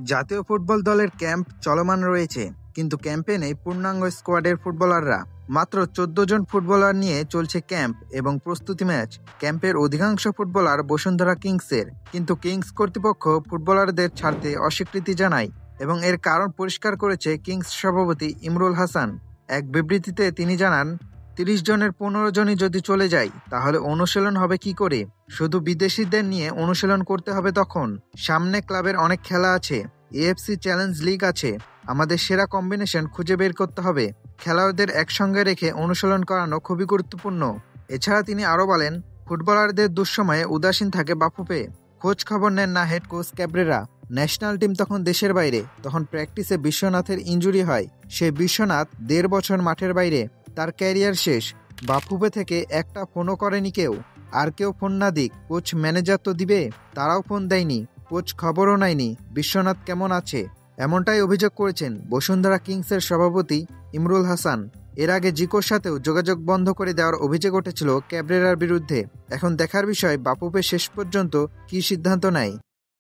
জাতীয় ফুটবল দলের ক্যাম্প চলমান রয়েছে, কিন্তু ক্যাম্পে নেই পূর্ণাঙ্গ স্কোয়াডের ফুটবলাররা। মাত্র 14 জন ফুটবলার নিয়ে চলছে ক্যাম্প এবং প্রস্তুতি ম্যাচ। ক্যাম্পের অধিকাংশ ফুটবলার বসুন্ধরা কিংসের, কিন্তু কিংস কর্তৃপক্ষ ফুটবলারদের ছাড়তে অস্বীকৃতি জানায় এবং এর কারণ পরিষ্কার করেছে কিংস সভাপতি ইমরুল হাসান। এক বিবৃতিতে তিনি জানান, 30 জনের 15 জনই যদি চলে যায় তাহলে অনুশীলন হবে কি করে? শুধু বিদেশিদের নিয়ে অনুশীলন করতে হবে তখন। সামনে ক্লাবের অনেক খেলা আছে, এএফসি চ্যালেঞ্জ লিগ আছে। আমাদের সেরা কম্বিনেশন খুঁজে বের করতে হবে। খেলোয়াড়দের একসঙ্গে রেখে অনুশীলন করানো খুবই গুরুত্বপূর্ণ। এছাড়া তিনি আরও বলেন, ফুটবলারদের দুঃসময়ে উদাসীন থাকে বাফুফে, খোঁজ খবর নেন না head coach Cabrera. National team তখন দেশের বাইরে, তখন প্র্যাকটিসে বিশ্বনাথের ইনজুরি হয়। সেই বিশ্বনাথ 1.5 বছর মাঠের বাইরে, তার ক্যারিয়ার শেষ। বাফুফে থেকে একটা ফোনও করেনি কেউ। আর কেউ ফোন না দিক, কোচ ম্যানেজার তো দিবে, তারাও ফোন দেয়নি। কোচ খবরও নেয়নি বিশ্বনাথ কেমন আছে। এমনটাই অভিযোগ করেছেন বসুন্ধরা কিংসের সভাপতি ইমরুল হাসান। এর আগে জিকোর সাথেও যোগাযোগ বন্ধ করে দেওয়ার অভিযোগ উঠেছিল ক্যাব্রেরার বিরুদ্ধে। এখন দেখার বিষয় বাফুফে শেষ পর্যন্ত কী সিদ্ধান্ত নেয়।